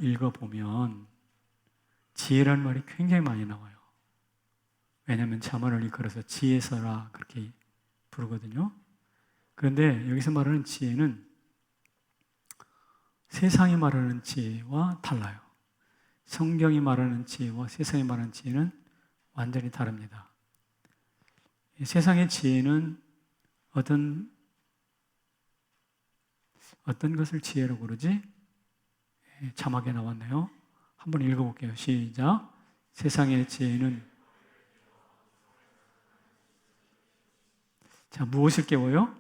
읽어보면 지혜라는 말이 굉장히 많이 나와요. 왜냐하면 자문을 일컬어서 지혜서라 그렇게 부르거든요. 그런데 여기서 말하는 지혜는 세상이 말하는 지혜와 달라요. 성경이 말하는 지혜와 세상이 말하는 지혜는 완전히 다릅니다. 세상의 지혜는 어떤 것을 지혜라고 그러지? 자막에 나왔네요. 한번 읽어볼게요. 시작. 세상의 지혜는 자, 무엇을 깨워요?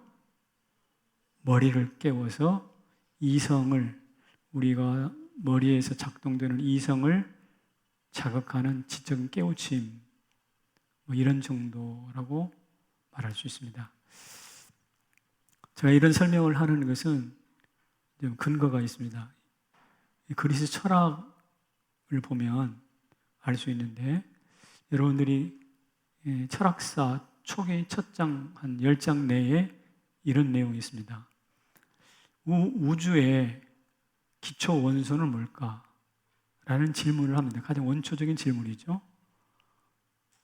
머리를 깨워서 이성을, 우리가 머리에서 작동되는 이성을 자극하는 지적인 깨우침, 이런 정도라고 말할 수 있습니다. 제가 이런 설명을 하는 것은 좀 근거가 있습니다. 그리스 철학을 보면 알 수 있는데, 여러분들이 철학사 초기 첫 장, 한 10장 내에 이런 내용이 있습니다. 우주의 기초 원소는 뭘까? 라는 질문을 합니다. 가장 원초적인 질문이죠.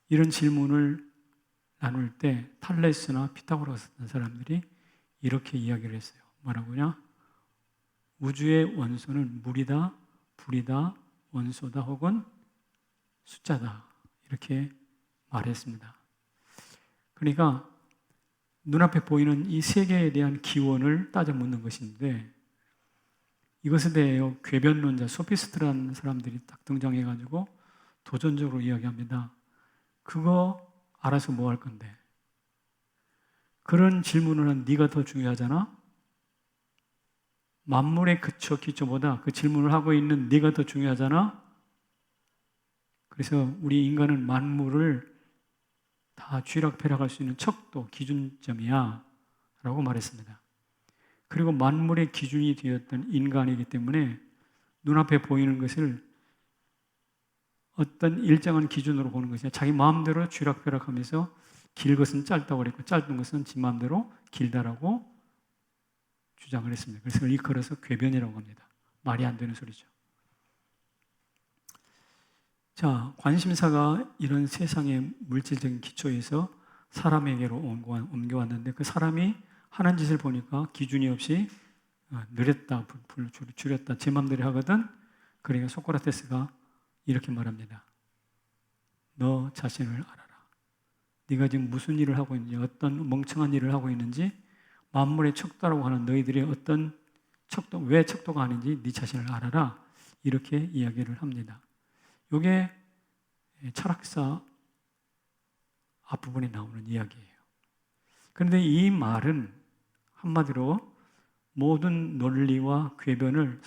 이런 질문을 나눌 때 탈레스나 피타고라스 같은 사람들이 이렇게 이야기를 했어요. 뭐라고냐? 우주의 원소는 물이다, 불이다, 원소다 혹은 숫자다. 이렇게 말했습니다. 그러니까 눈앞에 보이는 이 세계에 대한 기원을 따져 묻는 것인데, 이것에 대해 궤변론자 소피스트라는 사람들이 딱 등장해가지고 도전적으로 이야기합니다. 그거 알아서 뭐 할 건데? 그런 질문을 한 네가 더 중요하잖아? 만물의 기초보다 그 질문을 하고 있는 네가 더 중요하잖아? 그래서 우리 인간은 만물을 다 쥐락펴락할 수 있는 척도, 기준점이야 라고 말했습니다. 그리고 만물의 기준이 되었던 인간이기 때문에 눈앞에 보이는 것을 어떤 일정한 기준으로 보는 것이 아니라 자기 마음대로 쥐락펴락하면서 길 것은 짧다고 그랬고 짧은 것은 지 마음대로 길다라고 주장을 했습니다. 그래서 일컬어서 궤변이라고 합니다. 말이 안 되는 소리죠. 자, 관심사가 이런 세상의 물질적인 기초에서 사람에게로 옮겨왔는데, 그 사람이 하는 짓을 보니까 기준이 없이 느렸다, 줄였다, 제 맘대로 하거든. 그러니까 소크라테스가 이렇게 말합니다. 너 자신을 알아라. 네가 지금 무슨 일을 하고 있는지, 어떤 멍청한 일을 하고 있는지, 만물의 척도라고 하는 너희들의 어떤 척도, 왜 척도가 아닌지 네 자신을 알아라. 이렇게 이야기를 합니다. 이게 철학사 앞부분에 나오는 이야기예요. 그런데 이 말은 한마디로 모든 논리와 궤변을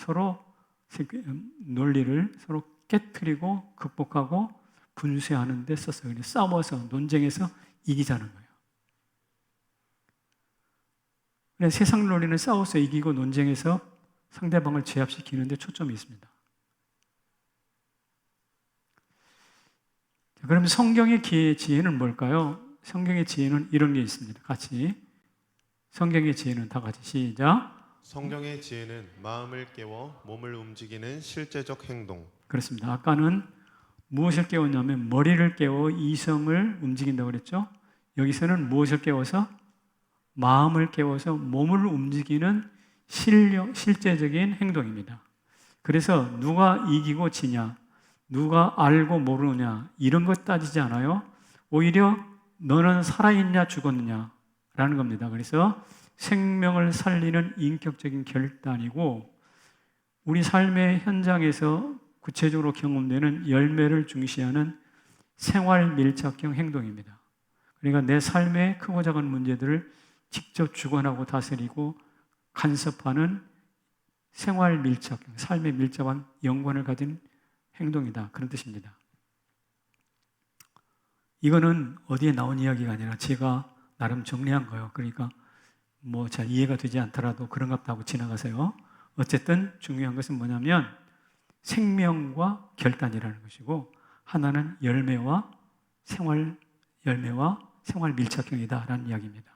논리를 서로 깨트리고 극복하고 분쇄하는 데 썼어요. 싸워서 논쟁에서 이기자는 거예요. 세상 논리는 싸워서 이기고 논쟁에서 상대방을 제압시키는 데 초점이 있습니다. 그럼 성경의 지혜는 뭘까요? 성경의 지혜는 이런 게 있습니다. 같이. 성경의 지혜는 다 같이 시작. 성경의 지혜는 마음을 깨워 몸을 움직이는 실제적 행동. 그렇습니다. 아까는 무엇을 깨웠냐면 머리를 깨워 이성을 움직인다고 그랬죠? 여기서는 무엇을 깨워서? 마음을 깨워서 몸을 움직이는 실제적인 행동입니다. 그래서 누가 이기고 지냐, 누가 알고 모르느냐 이런 것 따지지 않아요. 오히려 너는 살아있냐 죽었느냐 라는 겁니다. 그래서 생명을 살리는 인격적인 결단이고, 우리 삶의 현장에서 구체적으로 경험되는 열매를 중시하는 생활 밀착형 행동입니다. 그러니까 내 삶의 크고 작은 문제들을 직접 주관하고 다스리고 간섭하는 생활 밀착형, 삶에 밀접한 연관을 가진 행동이다. 그런 뜻입니다. 이거는 어디에 나온 이야기가 아니라 제가 나름 정리한 거예요. 그러니까 잘 이해가 되지 않더라도 그런갑다 하고 지나가세요. 어쨌든 중요한 것은 뭐냐면 생명과 결단이라는 것이고, 하나는 열매와 생활 밀착형이다라는 이야기입니다.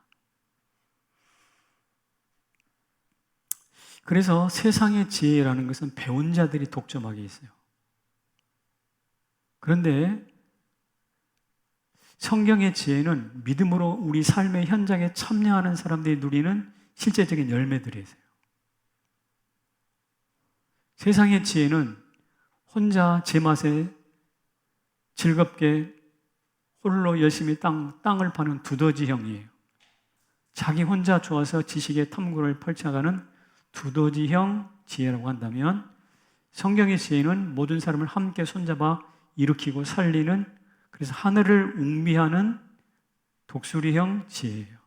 그래서 세상의 지혜라는 것은 배운 자들이 독점하게 있어요. 그런데 성경의 지혜는 믿음으로 우리 삶의 현장에 참여하는 사람들이 누리는 실제적인 열매들이에요. 세상의 지혜는 혼자 제 맛에 즐겁게 홀로 열심히 땅을 파는 두더지형이에요. 자기 혼자 좋아서 지식의 탐구를 펼쳐가는 두더지형 지혜라고 한다면, 성경의 지혜는 모든 사람을 함께 손잡아 일으키고 살리는, 그래서 하늘을 웅비하는 독수리형 지혜예요.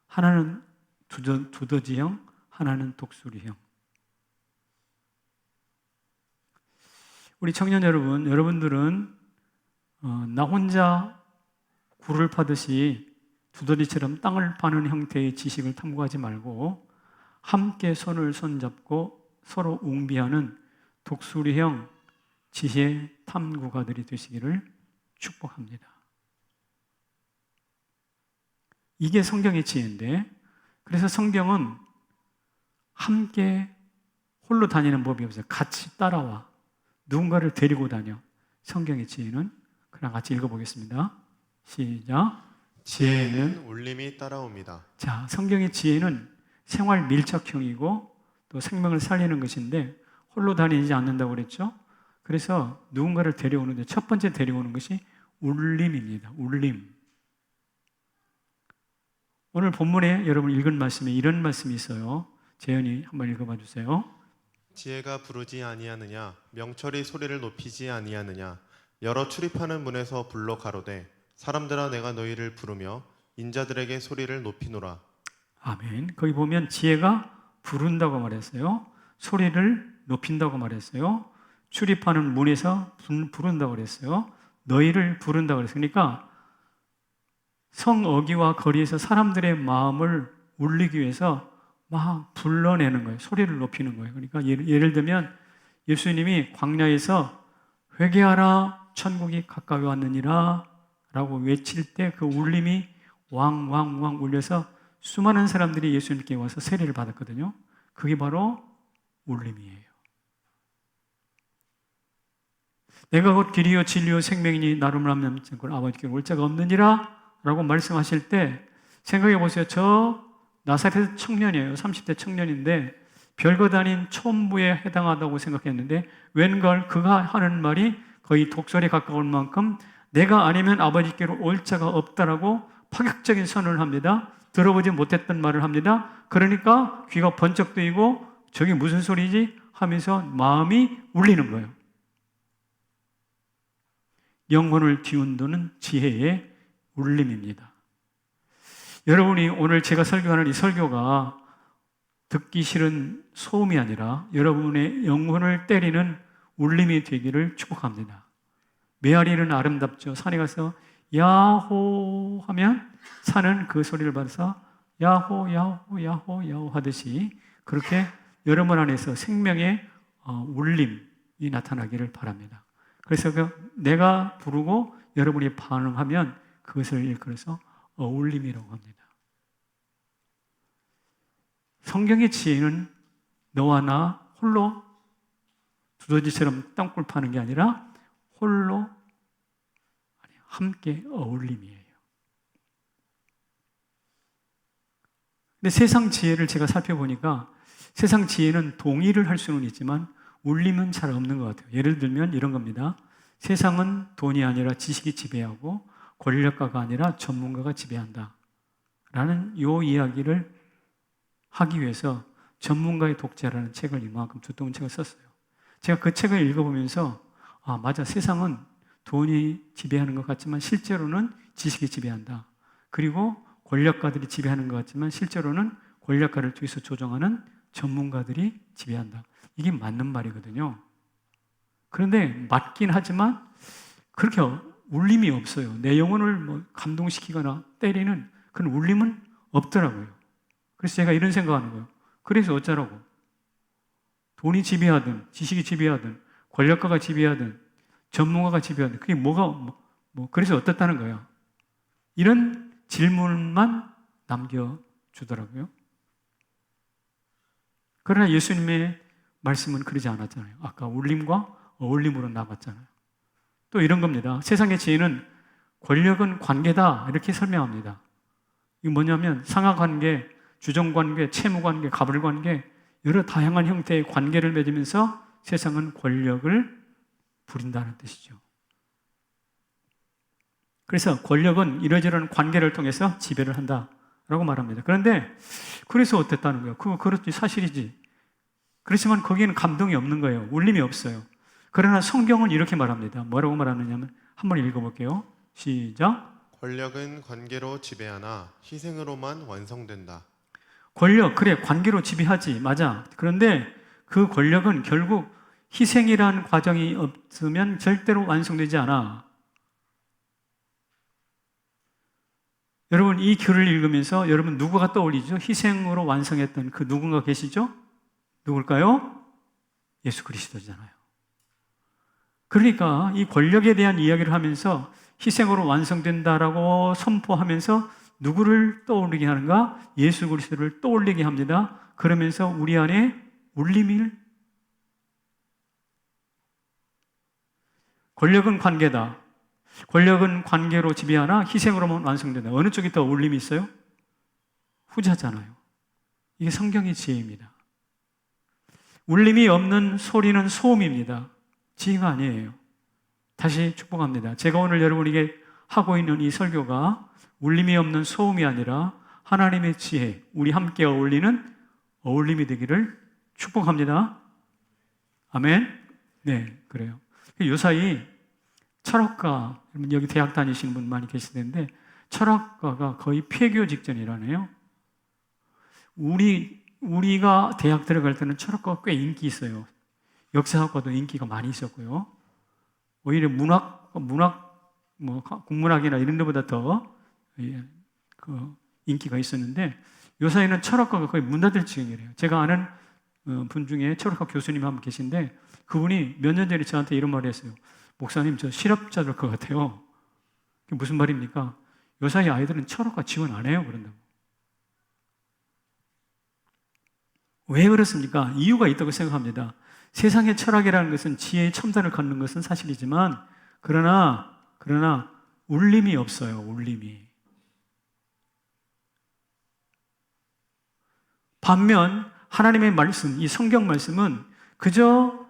하나는 두더지형, 하나는 독수리형. 우리 청년 여러분, 여러분들은 나 혼자 굴을 파듯이 두더지처럼 땅을 파는 형태의 지식을 탐구하지 말고 함께 손을 손잡고 서로 웅비하는 독수리형 지혜 탐구가들이 되시기를 축복합니다. 이게 성경의 지혜인데, 그래서 성경은 함께 홀로 다니는 법이 없어요. 같이 따라와. 누군가를 데리고 다녀. 성경의 지혜는. 그럼 같이 읽어보겠습니다. 시작. 지혜는 울림이 따라옵니다. 자, 성경의 지혜는 생활 밀착형이고 또 생명을 살리는 것인데 홀로 다니지 않는다고 그랬죠. 그래서 누군가를 데려오는데 첫 번째 데려오는 것이 울림입니다. 울림. 오늘 본문에 여러분 읽은 말씀에 이런 말씀이 있어요. 재현이 한번 읽어봐 주세요. 지혜가 부르지 아니하느냐, 명철이 소리를 높이지 아니하느냐, 여러 출입하는 문에서 불러 가로되 사람들아 내가 너희를 부르며 인자들에게 소리를 높이노라. 아멘. 거기 보면 지혜가 부른다고 말했어요. 소리를 높인다고 말했어요. 출입하는 문에서 부른다고 그랬어요. 너희를 부른다고 그랬어요. 그러니까 성어기와 거리에서 사람들의 마음을 울리기 위해서 막 불러내는 거예요. 소리를 높이는 거예요. 그러니까 예를 들면 예수님이 광야에서 회개하라 천국이 가까이 왔느니라 라고 외칠 때 그 울림이 왕왕왕 울려서 수많은 사람들이 예수님께 와서 세례를 받았거든요. 그게 바로 울림이에요. 내가 곧 길이요 진리요 생명이니 나로 말하면 아버지께 올 자가 없느니라 라고 말씀하실 때 생각해 보세요. 저 나사렛 청년이에요. 30대 청년인데 별거 아닌 촌부에 해당하다고 생각했는데 웬걸 그가 하는 말이 거의 독설에 가까울 만큼 내가 아니면 아버지께로 올 자가 없다라고 파격적인 선언을 합니다. 들어보지 못했던 말을 합니다. 그러니까 귀가 번쩍 뜨이고 저게 무슨 소리지 하면서 마음이 울리는 거예요. 영혼을 뒤흔드는 지혜의 울림입니다. 여러분이 오늘 제가 설교하는 이 설교가 듣기 싫은 소음이 아니라 여러분의 영혼을 때리는 울림이 되기를 축복합니다. 메아리는 아름답죠. 산에 가서 야호 하면 산은 그 소리를 받아서 야호 야호 야호 야호 하듯이 그렇게 여러분 안에서 생명의 울림이 나타나기를 바랍니다. 그래서 내가 부르고 여러분이 반응하면 그것을 일컬어서 울림이라고 합니다. 성경의 지혜는 너와 나 홀로 두더지처럼 땅굴 파는 게 아니라 홀로 함께 어울림이에요. 근데 세상 지혜를 제가 살펴보니까 세상 지혜는 동의를 할 수는 있지만 울림은 잘 없는 것 같아요. 예를 들면 이런 겁니다. 세상은 돈이 아니라 지식이 지배하고 권력가가 아니라 전문가가 지배한다 라는 요 이야기를 하기 위해서 전문가의 독재라는 책을 이만큼 두꺼운 책을 썼어요. 제가 그 책을 읽어보면서 맞아, 세상은 돈이 지배하는 것 같지만 실제로는 지식이 지배한다. 그리고 권력가들이 지배하는 것 같지만 실제로는 권력가를 뒤에서 조정하는 전문가들이 지배한다. 이게 맞는 말이거든요. 그런데 맞긴 하지만 그렇게 울림이 없어요. 내 영혼을 감동시키거나 때리는 그런 울림은 없더라고요. 그래서 제가 이런 생각하는 거예요. 그래서 어쩌라고? 돈이 지배하든 지식이 지배하든 권력가가 지배하든 전문가가 지배하든 그게 그래서 어떻다는 거예요? 이런 질문만 남겨주더라고요. 그러나 예수님의 말씀은 그러지 않았잖아요. 아까 울림과 어울림으로 나갔잖아요. 또 이런 겁니다. 세상의 지혜는 권력은 관계다 이렇게 설명합니다. 이게 뭐냐면 상하관계, 주정관계, 채무관계, 가불관계 여러 다양한 형태의 관계를 맺으면서 세상은 권력을 부린다는 뜻이죠. 그래서 권력은 이러저러한 관계를 통해서 지배를 한다라고 말합니다. 그런데 그래서 어땠다는 거예요? 그렇지, 사실이지. 그렇지만 거기에는 감동이 없는 거예요. 울림이 없어요. 그러나 성경은 이렇게 말합니다. 뭐라고 말하느냐면 한번 읽어볼게요. 시작. 권력은 관계로 지배하나 희생으로만 완성된다. 권력, 그래, 관계로 지배하지. 맞아. 그런데 그 권력은 결국 희생이라는 과정이 없으면 절대로 완성되지 않아. 여러분, 이 글을 읽으면서 여러분 누구가 떠올리죠? 희생으로 완성했던 그 누군가 계시죠? 누굴까요? 예수 그리스도잖아요. 그러니까 이 권력에 대한 이야기를 하면서 희생으로 완성된다라고 선포하면서 누구를 떠올리게 하는가? 예수 그리스도를 떠올리게 합니다. 그러면서 우리 안에 울림을, 권력은 관계다. 권력은 관계로 지배하나 희생으로만 완성된다. 어느 쪽이 더 울림이 있어요? 후자잖아요. 이게 성경의 지혜입니다. 울림이 없는 소리는 소음입니다. 지혜가 아니에요. 다시 축복합니다. 제가 오늘 여러분에게 하고 있는 이 설교가 울림이 없는 소음이 아니라 하나님의 지혜, 우리 함께 어울리는 어울림이 되기를 축복합니다. 아멘? 네, 그래요. 요사이 철학가, 여기 대학 다니시는 분 많이 계실 텐데 철학가가 거의 폐교 직전이라네요. 우리가 대학 들어갈 때는 철학과가 꽤 인기 있어요. 역사학과도 인기가 많이 있었고요. 오히려 문학, 국문학이나 이런 데보다 더 인기가 있었는데 요사이는 철학과가 거의 문 닫을 지경이래요. 제가 아는 분 중에 철학과 교수님 한 분 계신데 그분이 몇 년 전에 저한테 이런 말을 했어요. 목사님, 저 실업자 될 것 같아요. 그게 무슨 말입니까? 요사이 아이들은 철학과 지원 안 해요. 그런다고. 왜 그렇습니까? 이유가 있다고 생각합니다. 세상의 철학이라는 것은 지혜의 첨단을 갖는 것은 사실이지만 그러나 울림이 없어요. 울림이. 반면 하나님의 말씀, 이 성경 말씀은 그저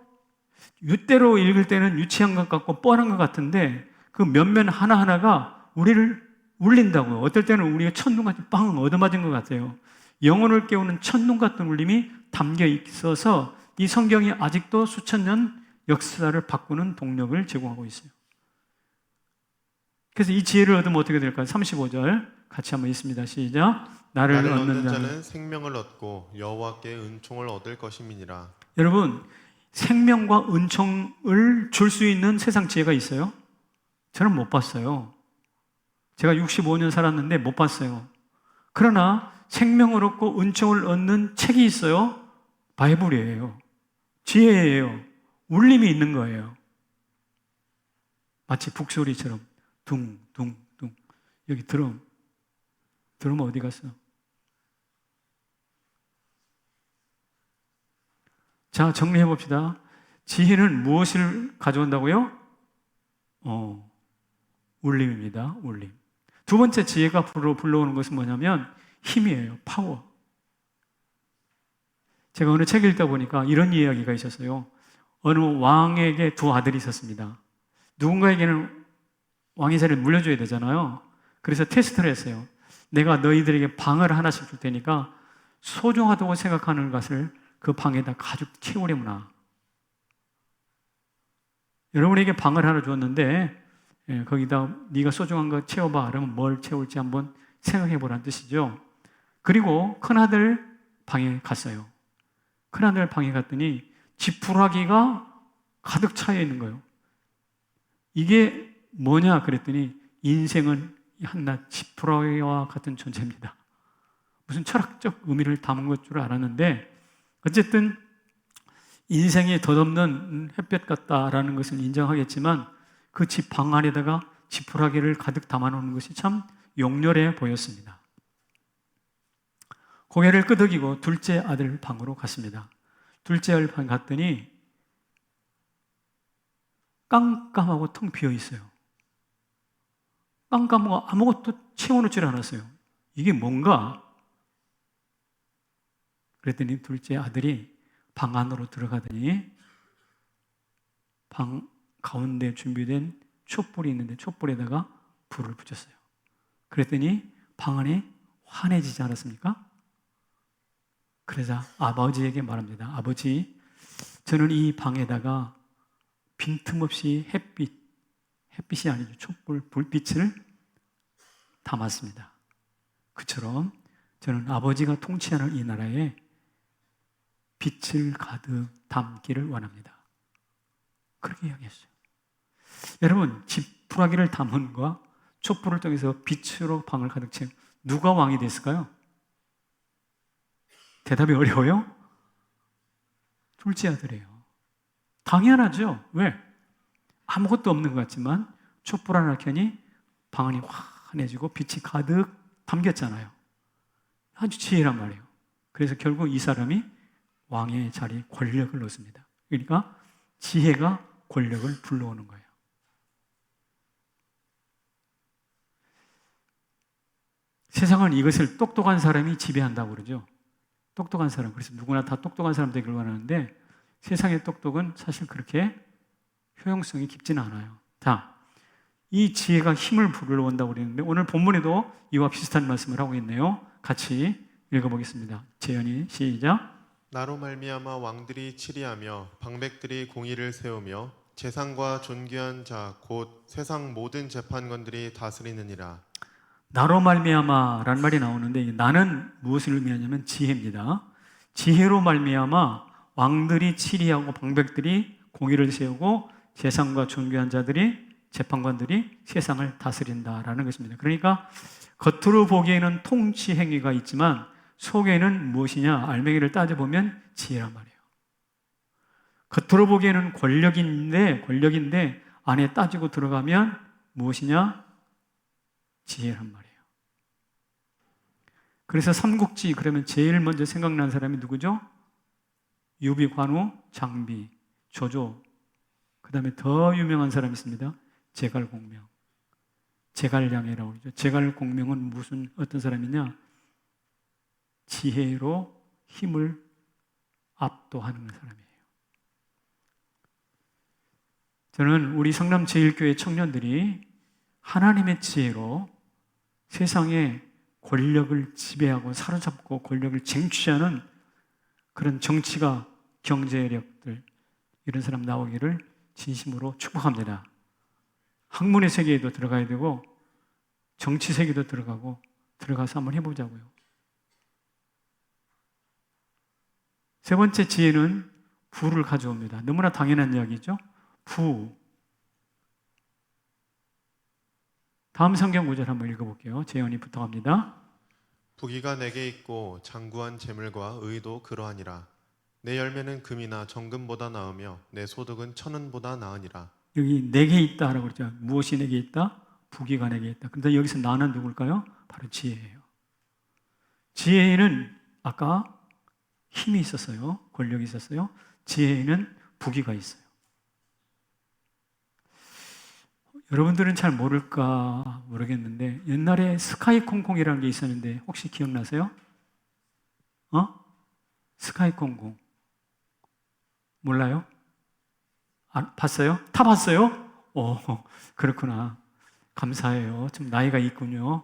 윷대로 읽을 때는 유치한 것 같고 뻔한 것 같은데 그 면면 하나하나가 우리를 울린다고요. 어떨 때는 우리가 첫눈같이 빵 얻어맞은 것 같아요. 영혼을 깨우는 첫눈 같은 울림이 담겨 있어서 이 성경이 아직도 수천 년 역사를 바꾸는 동력을 제공하고 있어요. 그래서 이 지혜를 얻으면 어떻게 될까요? 35절 같이 한번 읽습니다. 시작. 나를 얻는 자는 생명을 얻고 여호와께 은총을 얻을 것임이니라. 여러분, 생명과 은총을 줄 수 있는 세상 지혜가 있어요? 저는 못 봤어요. 제가 65년 살았는데 못 봤어요. 그러나 생명을 얻고 은총을 얻는 책이 있어요. 바이블이에요. 지혜예요. 울림이 있는 거예요. 마치 북소리처럼 둥둥둥. 여기 드럼 어디 갔어? 자, 정리해 봅시다. 지혜는 무엇을 가져온다고요? 울림입니다. 울림. 두 번째 지혜가 불러오는 것은 뭐냐면 힘이에요. 파워. 제가 어느 책 읽다 보니까 이런 이야기가 있었어요. 어느 왕에게 두 아들이 있었습니다. 누군가에게는 왕의 자리를 물려줘야 되잖아요. 그래서 테스트를 했어요. 내가 너희들에게 방을 하나씩 줄 테니까 소중하다고 생각하는 것을 그 방에다 가득 채우려무나. 여러분에게 방을 하나 주었는데 거기다 네가 소중한 거 채워봐. 그러면 뭘 채울지 한번 생각해 보라는 뜻이죠. 그리고 큰아들 방에 갔어요. 큰아들 방에 갔더니 지푸라기가 가득 차여 있는 거예요. 이게 뭐냐 그랬더니 인생은 한낱 지푸라기와 같은 존재입니다. 무슨 철학적 의미를 담은 것 줄 알았는데 어쨌든 인생이 덧없는 햇볕 같다라는 것을 인정하겠지만 그 집 방 안에다가 지푸라기를 가득 담아놓는 것이 참 용렬해 보였습니다. 고개를 끄덕이고 둘째 아들 방으로 갔습니다. 둘째 아들 방 갔더니 깜깜하고 텅 비어 있어요. 깜깜하고 아무것도 채워놓질 않았어요. 이게 뭔가? 그랬더니 둘째 아들이 방 안으로 들어가더니 방 가운데 준비된 촛불이 있는데 촛불에다가 불을 붙였어요. 그랬더니 방 안이 환해지지 않았습니까? 그러자 아버지에게 말합니다. 아버지, 저는 이 방에다가 빈틈없이 햇빛이 아니죠. 촛불, 불빛을 담았습니다. 그처럼 저는 아버지가 통치하는 이 나라에 빛을 가득 담기를 원합니다. 그렇게 이야기했어요. 여러분, 지푸라기를 담은과 촛불을 통해서 빛으로 방을 가득 채운 누가 왕이 됐을까요? 대답이 어려워요? 둘째 아들이에요. 당연하죠. 왜? 아무것도 없는 것 같지만 촛불 하나 켜니 방 안이 환해지고 빛이 가득 담겼잖아요. 아주 지혜란 말이에요. 그래서 결국 이 사람이 왕의 자리, 권력을 얻습니다. 그러니까 지혜가 권력을 불러오는 거예요. 세상은 이것을 똑똑한 사람이 지배한다고 그러죠. 똑똑한 사람. 그래서 누구나 다 똑똑한 사람 되길 원하는데 세상의 똑똑은 사실 그렇게 효용성이 깊지는 않아요. 자, 이 지혜가 힘을 불러온다고 그랬는데 오늘 본문에도 이와 비슷한 말씀을 하고 있네요. 같이 읽어보겠습니다. 재현이 시작. 나로 말미암아 왕들이 치리하며 방백들이 공의를 세우며 재상과 존귀한 자 곧 세상 모든 재판관들이 다스리느니라. 나로 말미암아라는 말이 나오는데 나는 무엇을 의미하냐면 지혜입니다. 지혜로 말미암아 왕들이 치리하고 방백들이 공의를 세우고 재상과 존귀한 자들이 재판관들이 세상을 다스린다라는 것입니다. 그러니까 겉으로 보기에는 통치 행위가 있지만 속에는 무엇이냐? 알맹이를 따져보면 지혜란 말이에요. 겉으로 보기에는 권력인데 안에 따지고 들어가면 무엇이냐? 지혜란 말이에요. 그래서 삼국지 그러면 제일 먼저 생각나는 사람이 누구죠? 유비, 관우, 장비, 조조. 그 다음에 더 유명한 사람이 있습니다. 제갈공명. 제갈량이라고 그러죠. 제갈공명은 무슨 어떤 사람이냐? 지혜로 힘을 압도하는 사람이에요. 저는 우리 성남제일교회 청년들이 하나님의 지혜로 세상에 권력을 지배하고 사로잡고 권력을 쟁취하는 그런 정치가 경제력들 이런 사람 나오기를 진심으로 축복합니다. 학문의 세계에도 들어가야 되고 정치 세계도 들어가서 한번 해보자고요. 세 번째 지혜는 부를 가져옵니다. 너무나 당연한 이야기죠. 부. 다음 성경 구절 한번 읽어볼게요. 재현이 부탁합니다. 부귀가 내게 있고 장구한 재물과 의도 그러하니라. 내 열매는 금이나 정금보다 나으며 내 소득은 천은보다 나으니라. 여기 내게 있다라고 그러죠. 무엇이 내게 있다? 부귀가 내게 있다. 근데 여기서 나는 누굴까요? 바로 지혜예요. 지혜에는 아까 힘이 있었어요. 권력이 있었어요. 지혜에는 부귀가 있어요. 여러분들은 잘 모를까 모르겠는데 옛날에 스카이콩콩이라는 게 있었는데 혹시 기억나세요? 스카이콩콩 몰라요? 봤어요? 다 봤어요? 그렇구나. 감사해요. 좀 나이가 있군요.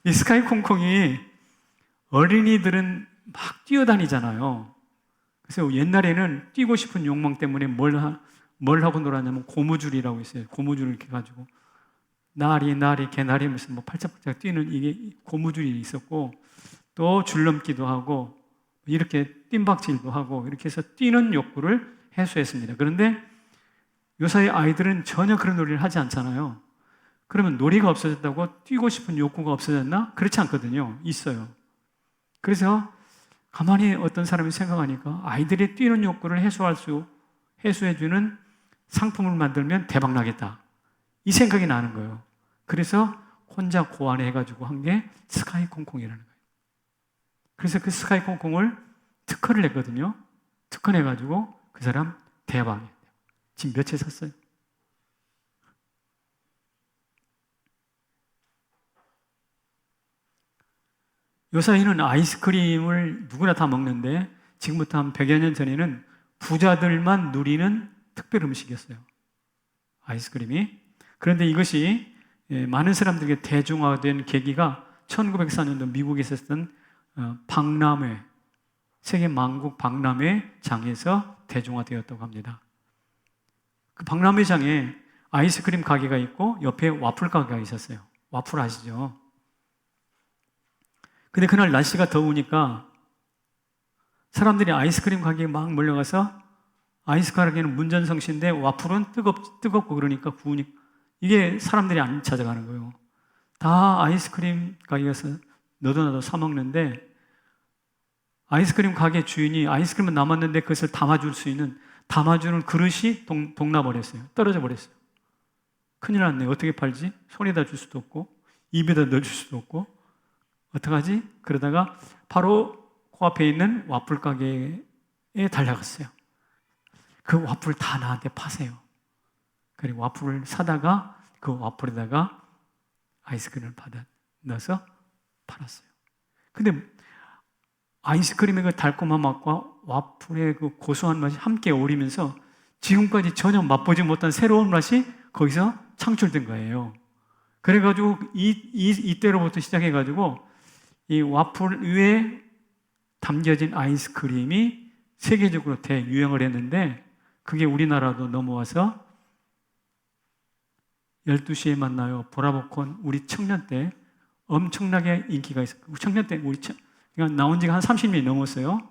이 스카이콩콩이 어린이들은 막 뛰어다니잖아요. 그래서 옛날에는 뛰고 싶은 욕망 때문에 뭘 하고 놀았냐면 고무줄이라고 있어요. 고무줄을 이렇게 가지고 나리 개나리 하면서 뭐 팔짝팔짝 뛰는 이게 고무줄이 있었고 또 줄넘기도 하고 이렇게 뜀박질도 하고 이렇게 해서 뛰는 욕구를 해소했습니다. 그런데 요사이 아이들은 전혀 그런 놀이를 하지 않잖아요. 그러면 놀이가 없어졌다고 뛰고 싶은 욕구가 없어졌나? 그렇지 않거든요. 있어요. 그래서 가만히 어떤 사람이 생각하니까 아이들이 뛰는 욕구를 해소해주는 상품을 만들면 대박 나겠다. 이 생각이 나는 거예요. 그래서 혼자 고안해가지고 한 게 스카이콩콩이라는 거예요. 그래서 그 스카이 콩콩을 특허를 냈거든요. 특허 내가지고 그 사람 대박이에요. 지금 몇채 샀어요? 요 사이는 아이스크림을 누구나 다 먹는데 지금부터 한 100여 년 전에는 부자들만 누리는 특별 음식이었어요. 아이스크림이. 그런데 이것이 많은 사람들에게 대중화된 계기가 1904년도 미국에 있었던 박람회, 세계 만국 박람회 장에서 대중화되었다고 합니다. 그 박람회장에 아이스크림 가게가 있고 옆에 와플 가게가 있었어요. 와플 아시죠? 근데 그날 날씨가 더우니까 사람들이 아이스크림 가게에 막 몰려가서 아이스크림 가게는 문전성시인데 와플은 뜨겁고 그러니까 구우니까 이게 사람들이 안 찾아가는 거예요. 다 아이스크림 가게 가서 너도 나도 사 먹는데 아이스크림 가게 주인이 아이스크림은 남았는데 그것을 담아주는 그릇이 동나버렸어요. 떨어져 버렸어요. 큰일 났네. 어떻게 팔지? 손에다 줄 수도 없고 입에다 넣어줄 수도 없고 어떡하지? 그러다가 바로 코앞에 있는 와플 가게에 달려갔어요. 그 와플 다 나한테 파세요. 그리고 와플을 사다가 그 와플에다가 아이스크림을 받아 넣어서 팔았어요. 근데 아이스크림의 그 달콤한 맛과 와플의 그 고소한 맛이 함께 어우리면서 지금까지 전혀 맛보지 못한 새로운 맛이 거기서 창출된 거예요. 그래가지고 이때로부터 시작해가지고 이 와플 위에 담겨진 아이스크림이 세계적으로 대유행을 했는데 그게 우리나라도 넘어와서 12시에 만나요. 보라복콘 우리 청년 때 엄청나게 인기가 있었고 청년 때 그러니까 나온 지가 한 30년이 넘었어요.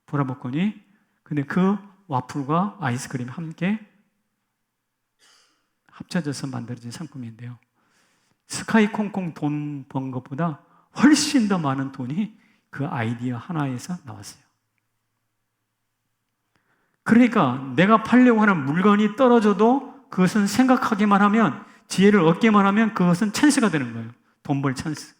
보라복콘이. 근데 그 와플과 아이스크림이 함께 합쳐져서 만들어진 상품인데요. 스카이 콩콩 돈 번 것보다 훨씬 더 많은 돈이 그 아이디어 하나에서 나왔어요. 그러니까 내가 팔려고 하는 물건이 떨어져도 그것은 생각하기만 하면 지혜를 얻기만 하면 그것은 찬스가 되는 거예요. 돈 벌 찬스.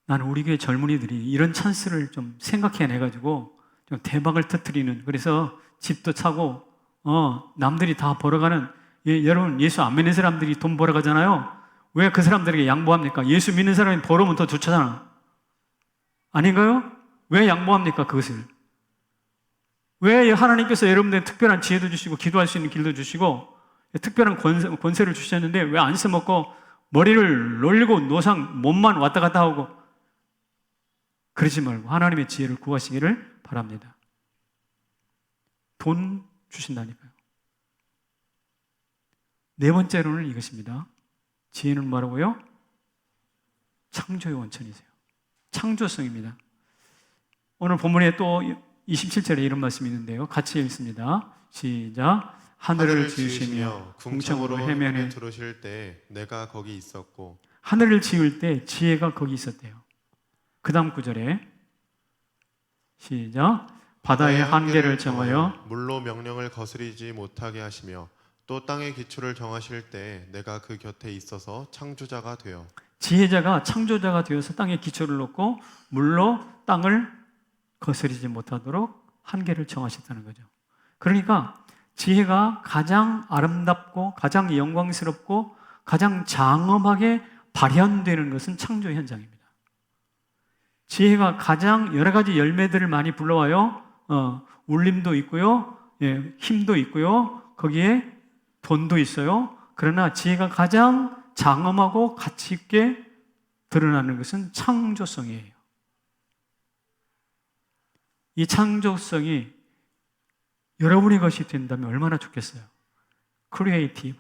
나는 우리 교회 젊은이들이 이런 찬스를 좀 생각해내가지고 좀 대박을 터뜨리는 그래서 집도 사고 남들이 다 벌어가는 여러분 예수 안 믿는 사람들이 돈 벌어가잖아요. 왜 그 사람들에게 양보합니까? 예수 믿는 사람이 벌어오면 더 좋잖아. 아닌가요? 왜 양보합니까? 그것을. 왜 하나님께서 여러분들의 특별한 지혜도 주시고 기도할 수 있는 길도 주시고 특별한 권세를 주셨는데 왜 안 써먹고 머리를 놀리고 노상 몸만 왔다 갔다 하고 그러지 말고 하나님의 지혜를 구하시기를 바랍니다. 돈 주신다니까요. 네 번째로는 이것입니다. 지혜는 뭐라고요? 창조의 원천이세요. 창조성입니다. 오늘 본문에 또 27절에 이런 말씀이 있는데요. 같이 읽습니다. 시작. 하늘을 지으시며 궁창으로 해면에 두르실 때 내가 거기 있었고 하늘을 지을 때 지혜가 거기 있었대요. 그 다음 구절에 시작. 바다의 한계를 정하여 물로 명령을 거스리지 못하게 하시며 또 땅의 기초를 정하실 때 내가 그 곁에 있어서 창조자가 되어 지혜자가 창조자가 되어서 땅에 기초를 놓고 물로 땅을 거스리지 못하도록 한계를 정하셨다는 거죠. 그러니까 지혜가 가장 아름답고 가장 영광스럽고 가장 장엄하게 발현되는 것은 창조 현장입니다. 지혜가 가장 여러 가지 열매들을 많이 불러와요. 울림도 있고요. 힘도 있고요. 거기에 돈도 있어요. 그러나 지혜가 가장 장엄하고 가치 있게 드러나는 것은 창조성이에요. 이 창조성이 여러분의 것이 된다면 얼마나 좋겠어요. 크리에이티브.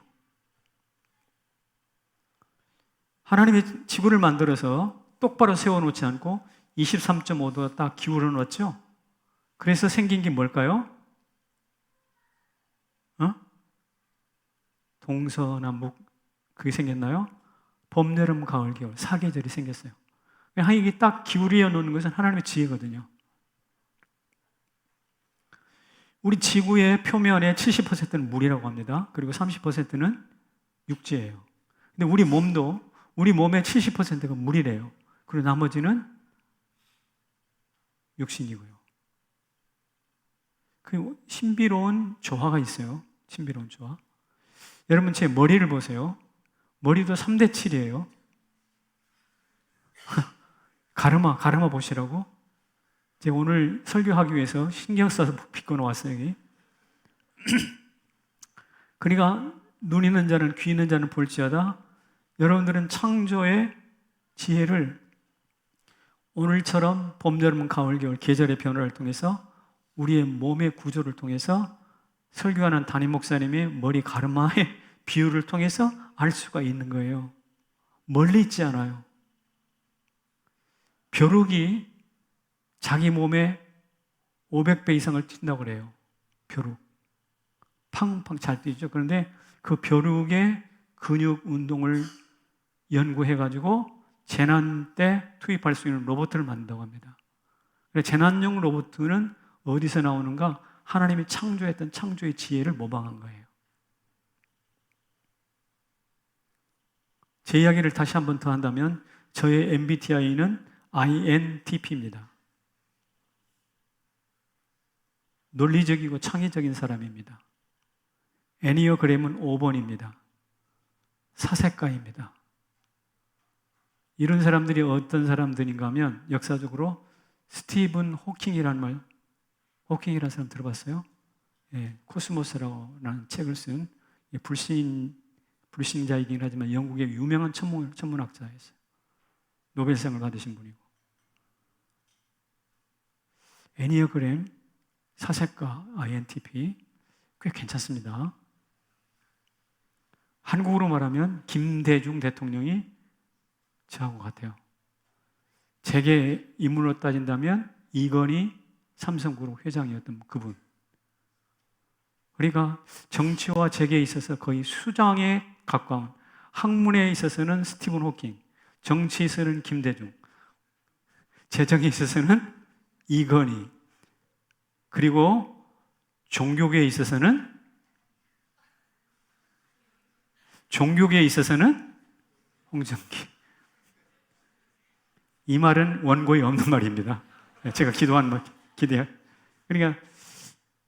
하나님의 지구를 만들어서 똑바로 세워놓지 않고 23.5도 딱 기울여 놓았죠. 그래서 생긴 게 뭘까요? 동서남북 그게 생겼나요? 봄, 여름, 가을, 겨울 4계절이 생겼어요. 이게 딱 기울여 놓는 것은 하나님의 지혜거든요. 우리 지구의 표면의 70%는 물이라고 합니다. 그리고 30%는 육지예요. 근데 우리 몸도 우리 몸의 70%가 물이래요. 그리고 나머지는 육신이고요. 그 신비로운 조화가 있어요. 신비로운 조화. 여러분 제 머리를 보세요. 머리도 3대 7이에요. 가르마 보시라고. 제가 오늘 설교하기 위해서 신경 써서 비꼬 나왔어요, 여기. 그러니까 눈 있는 자는 귀 있는 자는 볼지어다. 여러분들은 창조의 지혜를 오늘처럼 봄, 여름, 가을, 겨울 계절의 변화를 통해서 우리의 몸의 구조를 통해서 설교하는 담임 목사님의 머리 가르마의 비율을 통해서 알 수가 있는 거예요. 멀리 있지 않아요. 벼룩이 자기 몸에 500배 이상을 뛴다고 그래요. 벼룩. 팡팡 잘 뛰죠. 그런데 그 벼룩의 근육 운동을 연구해가지고 재난 때 투입할 수 있는 로봇을 만든다고 합니다. 재난용 로봇은 어디서 나오는가? 하나님이 창조했던 창조의 지혜를 모방한 거예요. 제 이야기를 다시 한 번 더 한다면 저의 MBTI는 INTP입니다. 논리적이고 창의적인 사람입니다. 애니어그램은 5번입니다. 사색가입니다. 이런 사람들이 어떤 사람들인가 하면 역사적으로 스티븐 호킹이라는 사람 들어봤어요? 예, 코스모스라는 책을 쓴 불신자이긴 하지만 영국의 유명한 천문학자였어요. 노벨상을 받으신 분이고. 애니어그램, 사색가, INTP 꽤 괜찮습니다. 한국으로 말하면 김대중 대통령이 저하고 같아요. 제게 인물로 따진다면 이건희 삼성그룹 회장이었던 그분. 그러니까 정치와 재계에 있어서 거의 수장에 가까운, 학문에 있어서는 스티븐 호킹, 정치에 있어서는 김대중, 재정에 있어서는 이건희, 그리고 종교계에 있어서는 홍정기. 이 말은 원고에 없는 말입니다. 제가 기도한 말, 그러니까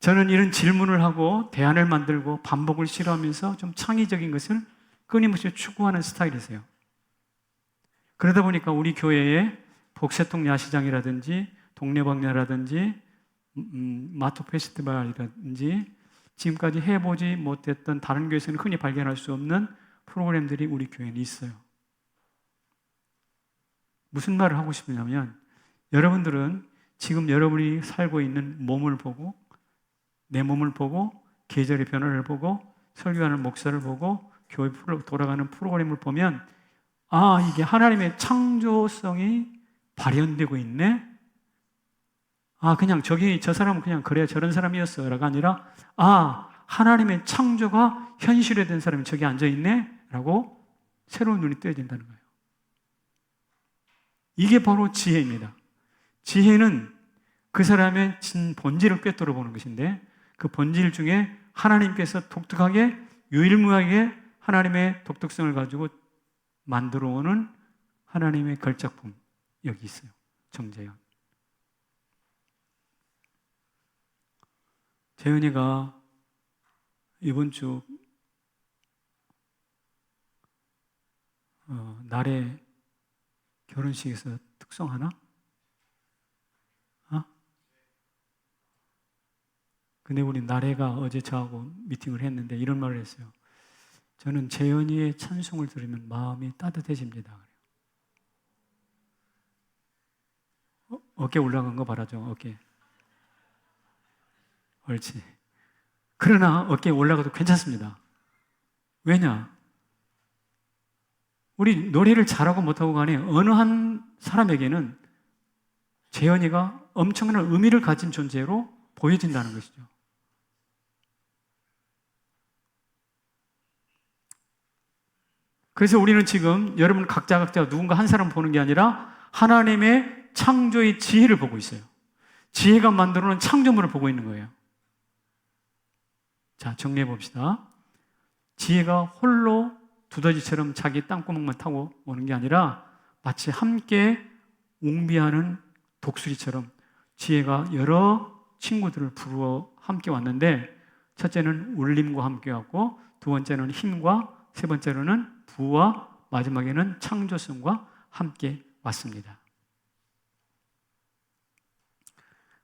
저는 이런 질문을 하고 대안을 만들고 반복을 싫어하면서 좀 창의적인 것을 끊임없이 추구하는 스타일이세요. 그러다 보니까 우리 교회에 복세통 야시장이라든지 동네방야라든지 마토 페스티벌이라든지 지금까지 해보지 못했던 다른 교회에서는 흔히 발견할 수 없는 프로그램들이 우리 교회는 있어요. 무슨 말을 하고 싶으냐면 여러분들은 지금 여러분이 살고 있는 몸을 보고 내 몸을 보고 계절의 변화를 보고 설교하는 목사를 보고 교회 돌아가는 프로그램을 보면 아, 이게 하나님의 창조성이 발현되고 있네? 아, 그냥 저 사람은 그냥 그래 저런 사람이었어 라가 아니라 아, 하나님의 창조가 현실화된 사람이 저기 앉아있네? 라고 새로운 눈이 떠진다는 거예요. 이게 바로 지혜입니다. 지혜는 그 사람의 진 본질을 꿰뚫어 보는 것인데 그 본질 중에 하나님께서 독특하게 유일무이하게 하나님의 독특성을 가지고 만들어 오는 하나님의 걸작품 여기 있어요. 정재현. 재현이가 이번 주 날에 결혼식에서 특송하나? 근데 우리 나래가 어제 저하고 미팅을 했는데 이런 말을 했어요. 저는 재현이의 찬송을 들으면 마음이 따뜻해집니다. 어깨 올라간 거 바라죠, 어깨. 옳지. 그러나 어깨 올라가도 괜찮습니다. 왜냐? 우리 노래를 잘하고 못하고 간에 어느 한 사람에게는 재현이가 엄청난 의미를 가진 존재로 보여진다는 것이죠. 그래서 우리는 지금 여러분 각자 누군가 한 사람 보는 게 아니라 하나님의 창조의 지혜를 보고 있어요. 지혜가 만들어놓은 창조물을 보고 있는 거예요. 자, 정리해 봅시다. 지혜가 홀로 두더지처럼 자기 땅구멍만 타고 오는 게 아니라 마치 함께 웅비하는 독수리처럼 지혜가 여러 친구들을 부르어 함께 왔는데, 첫째는 울림과 함께 왔고, 두 번째는 힘과, 세 번째로는 부와, 마지막에는 창조성과 함께 왔습니다.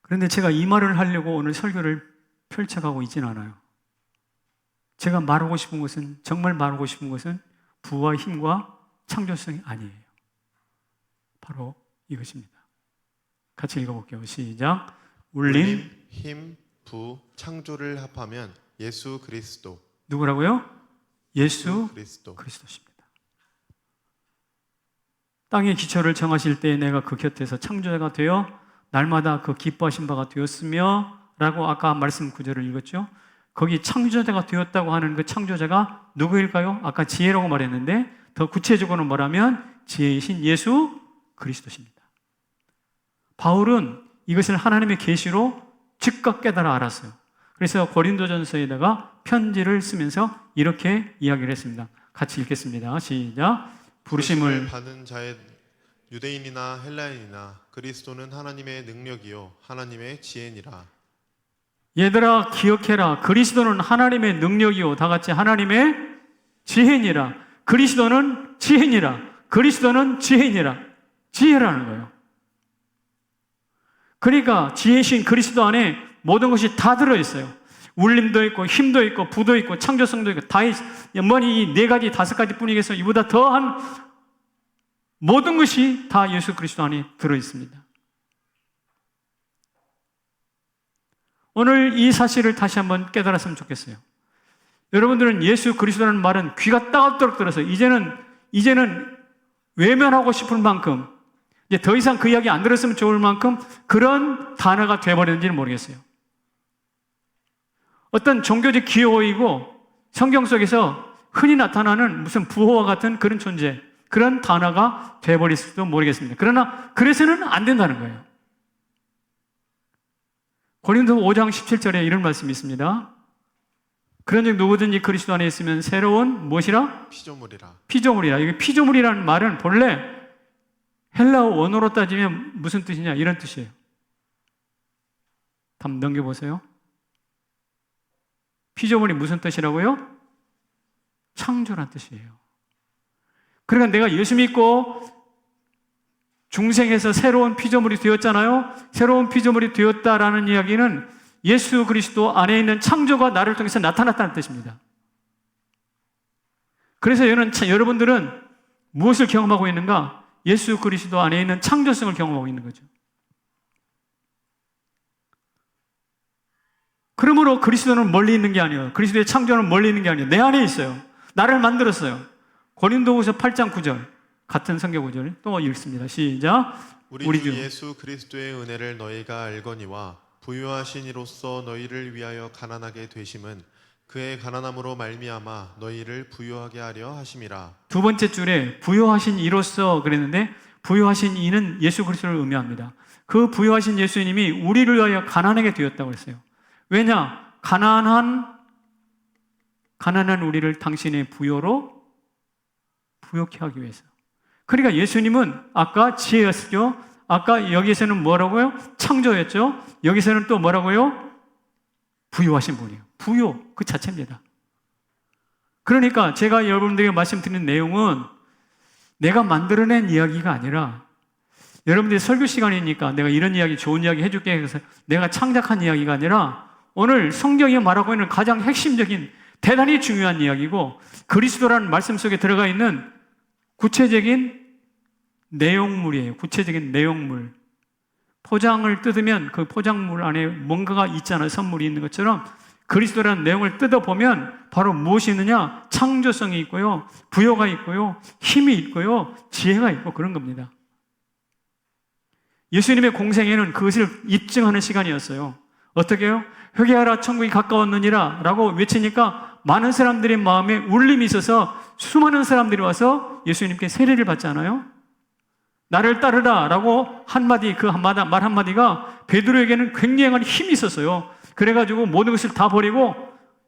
그런데 제가 이 말을 하려고 오늘 설교를 펼쳐가고 있지는 않아요. 제가 말하고 싶은 것은, 정말 말하고 싶은 것은 부와 힘과 창조성이 아니에요. 바로 이것입니다. 같이 읽어볼게요. 시작. 울림, 힘, 부, 창조를 합하면 예수 그리스도. 누구라고요? 예수 그리스도. 그리스도십니다. 땅의 기초를 정하실 때 내가 그 곁에서 창조자가 되어 날마다 그 기뻐하신 바가 되었으며 라고 아까 말씀 구절을 읽었죠. 거기 창조자가 되었다고 하는 그 창조자가 누구일까요? 아까 지혜라고 말했는데 더 구체적으로 말하면 지혜이신 예수 그리스도십니다. 바울은 이것을 하나님의 계시로 즉각 깨달아 알았어요. 그래서 고린도전서에다가 편지를 쓰면서 이렇게 이야기를 했습니다. 같이 읽겠습니다. 시작. 부르심을 받은 자의 유대인이나 헬라인이나 그리스도는 하나님의 능력이요 하나님의 지혜니라. 얘들아 기억해라. 그리스도는 하나님의 능력이요, 다 같이 하나님의 지혜니라. 그리스도는 지혜니라. 그리스도는 지혜니라. 지혜라는 거예요. 그러니까 지혜신 그리스도 안에 모든 것이 다 들어있어요. 울림도 있고 힘도 있고 부도 있고 창조성도 있고 다 있어요. 뭐니 이 네 가지 다섯 가지 뿐이겠어요. 이보다 더한 모든 것이 다 예수 그리스도 안에 들어있습니다. 오늘 이 사실을 다시 한번 깨달았으면 좋겠어요. 여러분들은 예수 그리스도라는 말은 귀가 따갑도록 들어서 이제는 외면하고 싶을 만큼, 이제 더 이상 그 이야기 안 들었으면 좋을 만큼 그런 단어가 돼버렸는지는 모르겠어요. 어떤 종교적 기호이고 성경 속에서 흔히 나타나는 무슨 부호와 같은 그런 존재, 그런 단어가 돼버릴지도 모르겠습니다. 그러나 그래서는 안 된다는 거예요. 고린도 5장 17절에 이런 말씀이 있습니다. 그런즉 누구든지 그리스도 안에 있으면 새로운 무엇이라? 피조물이라. 피조물이라. 이게 피조물이라는 말은 본래 헬라어 원어로 따지면 무슨 뜻이냐? 이런 뜻이에요. 한번 넘겨보세요. 피조물이 무슨 뜻이라고요? 창조란 뜻이에요. 그러니까 내가 예수 믿고 중생에서 새로운 피조물이 되었잖아요. 새로운 피조물이 되었다라는 이야기는 예수 그리스도 안에 있는 창조가 나를 통해서 나타났다는 뜻입니다. 그래서 여러분들은 무엇을 경험하고 있는가? 예수 그리스도 안에 있는 창조성을 경험하고 있는 거죠. 그러므로 그리스도는 멀리 있는 게 아니에요. 그리스도의 창조는 멀리 있는 게 아니에요. 내 안에 있어요. 나를 만들었어요. 고린도후서 8장 9절 같은 성경 구절 또 읽습니다. 시작. 우리 주 예수 그리스도의 은혜를 너희가 알거니와 부유하신 이로써 너희를 위하여 가난하게 되심은 그의 가난함으로 말미암아 너희를 부유하게 하려 하심이라. 두 번째 줄에 부유하신 이로써 그랬는데 부유하신 이는 예수 그리스도를 의미합니다. 그 부유하신 예수님이 우리를 위하여 가난하게 되었다고 했어요. 왜냐? 가난한 우리를 당신의 부여로 부욕해 하기 위해서. 그러니까 예수님은 아까 지혜였죠. 아까 여기서는 뭐라고요? 창조였죠. 여기서는 또 뭐라고요? 부유하신 분이에요. 부유 그 자체입니다. 그러니까 제가 여러분들에게 말씀드리는 내용은 내가 만들어낸 이야기가 아니라 여러분들이 설교 시간이니까 내가 이런 이야기 좋은 이야기 해줄게 해서 내가 창작한 이야기가 아니라 오늘 성경이 말하고 있는 가장 핵심적인 대단히 중요한 이야기고 그리스도라는 말씀 속에 들어가 있는 구체적인 내용물이에요. 구체적인 내용물. 포장을 뜯으면 그 포장물 안에 뭔가가 있잖아요. 선물이 있는 것처럼 그리스도라는 내용을 뜯어보면 바로 무엇이 있느냐? 창조성이 있고요. 부여가 있고요. 힘이 있고요. 지혜가 있고 그런 겁니다. 예수님의 공생애는 그것을 입증하는 시간이었어요. 어떻게 해요? 회개하라 천국이 가까웠느니라 라고 외치니까 많은 사람들의 마음에 울림이 있어서 수많은 사람들이 와서 예수님께 세례를 받잖아요. 나를 따르라 라고 한마디 말 한마디가 베드로에게는 굉장한 힘이 있었어요. 그래가지고 모든 것을 다 버리고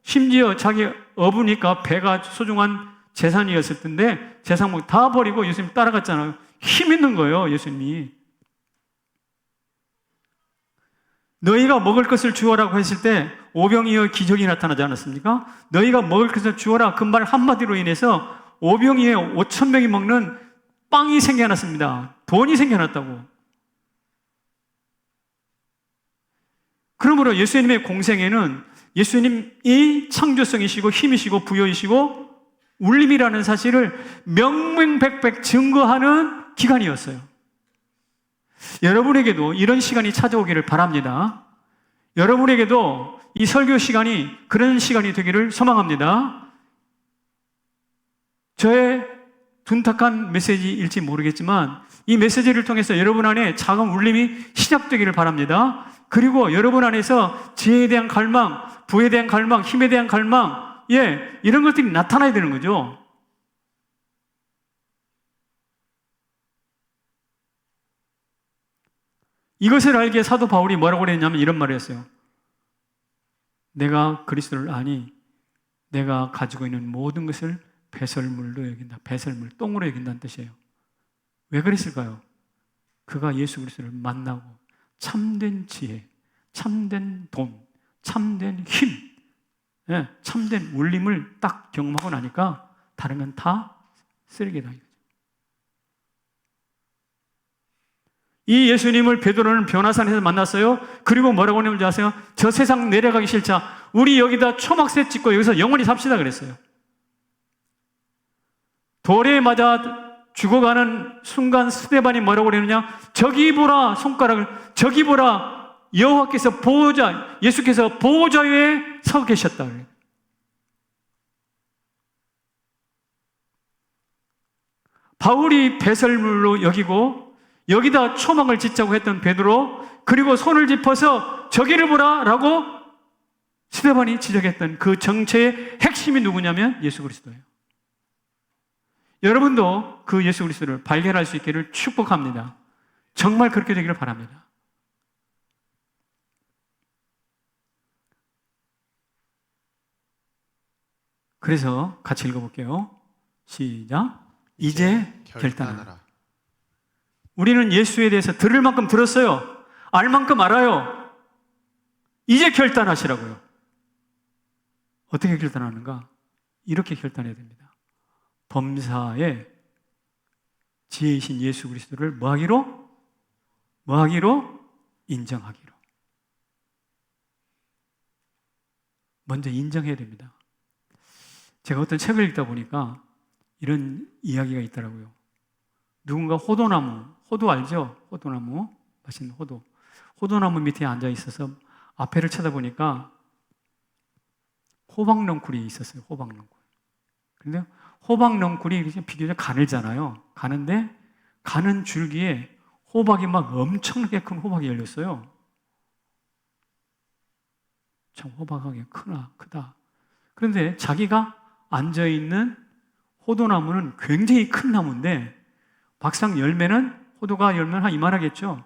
심지어 자기 어부니까 배가 소중한 재산이었을 텐데 재산 뭐 다 버리고 예수님 따라갔잖아요. 힘 있는 거예요, 예수님이. 너희가 먹을 것을 주어라고 했을 때 오병이어 기적이 나타나지 않았습니까? 너희가 먹을 것을 주어라 그 말 한마디로 인해서 오병이어 5천 명이 먹는 빵이 생겨났습니다. 돈이 생겨났다고. 그러므로 예수님의 공생애는 예수님이 창조성이시고 힘이시고 부여이시고 울림이라는 사실을 명명백백 증거하는 기간이었어요. 여러분에게도 이런 시간이 찾아오기를 바랍니다. 여러분에게도 이 설교 시간이 그런 시간이 되기를 소망합니다. 저의 둔탁한 메시지일지 모르겠지만 이 메시지를 통해서 여러분 안에 작은 울림이 시작되기를 바랍니다. 그리고 여러분 안에서 지혜에 대한 갈망, 부에 대한 갈망, 힘에 대한 갈망, 이런 것들이 나타나야 되는 거죠. 이것을 알기에 사도 바울이 뭐라고 그랬냐면 이런 말을 했어요. 내가 그리스도를 아니 내가 가지고 있는 모든 것을 배설물로 여긴다. 배설물, 똥으로 여긴다는 뜻이에요. 왜 그랬을까요? 그가 예수 그리스도를 만나고 참된 지혜, 참된 돈, 참된 힘, 참된 울림을 딱 경험하고 나니까 다른 건 다 쓰레기다. 이 예수님을 베드로는 변화산에서 만났어요. 그리고 뭐라고 했는지 아세요? 저 세상 내려가기 싫자 우리 여기다 초막새 찍고 여기서 영원히 삽시다 그랬어요. 돌에 맞아 죽어가는 순간 스데반이 뭐라고 그러느냐? 저기 보라 손가락을, 저기 보라 여호와께서 보호자, 예수께서 보호자 위에 서 계셨다 그래요. 바울이 배설물로 여기고 여기다 초막을 짓자고 했던 베드로, 그리고 손을 짚어서 저기를 보라 라고 스데반이 지적했던 그 정체의 핵심이 누구냐면 예수 그리스도예요. 여러분도 그 예수 그리스도를 발견할 수 있기를 축복합니다. 정말 그렇게 되기를 바랍니다. 그래서 같이 읽어볼게요. 시작. 이제 결단하라. 우리는 예수에 대해서 들을 만큼 들었어요. 알 만큼 알아요. 이제 결단하시라고요. 어떻게 결단하는가? 이렇게 결단해야 됩니다. 범사의 지혜이신 예수 그리스도를 뭐하기로? 인정하기로. 먼저 인정해야 됩니다. 제가 어떤 책을 읽다 보니까 이런 이야기가 있더라고요. 누군가 호두 알죠? 호두나무, 맛있는 호두. 호두나무 밑에 앉아 있어서 앞에를 쳐다보니까 호박넝쿨이 있었어요. 호박넝쿨. 그런데 호박넝쿨이 비교적 가늘잖아요. 가는데 가는 줄기에 호박이 막 엄청나게 큰 호박이 열렸어요. 참 호박하게 크다. 그런데 자기가 앉아있는 호두나무는 굉장히 큰 나무인데 막상 열매는 호두가 열면 한 이만하겠죠.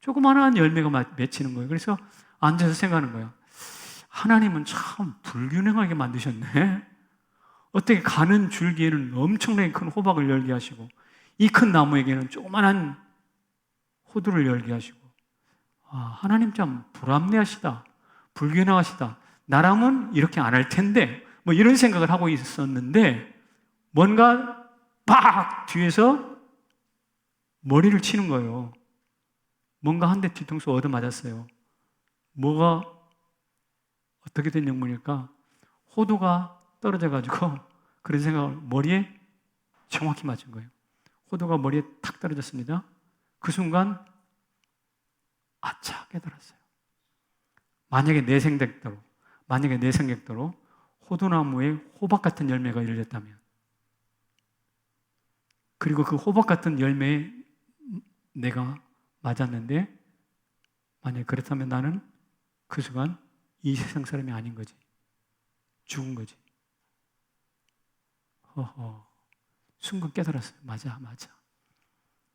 조그마한 열매가 맺히는 거예요. 그래서 앉아서 생각하는 거예요. 하나님은 참 불균형하게 만드셨네. 어떻게 가는 줄기에는 엄청나게 큰 호박을 열게 하시고 이 큰 나무에게는 조그만한 호두를 열게 하시고, 하나님 참 불합리하시다. 불균형하시다. 나라면 이렇게 안 할 텐데 뭐 이런 생각을 하고 있었는데 뭔가 빡 뒤에서 머리를 치는 거예요. 뭔가 한 대 뒤통수 얻어맞았어요. 뭐가 어떻게 된 영문일까? 호두가 떨어져가지고 그런 생각을 머리에 정확히 맞은 거예요. 호두가 머리에 탁 떨어졌습니다. 그 순간 아차 깨달았어요. 만약에 내 생각대로 호두나무에 호박 같은 열매가 열렸다면, 그리고 그 호박 같은 열매에 내가 맞았는데 만약에 그렇다면 나는 그 순간 이 세상 사람이 아닌 거지. 죽은 거지. 순간 깨달았어요. 맞아.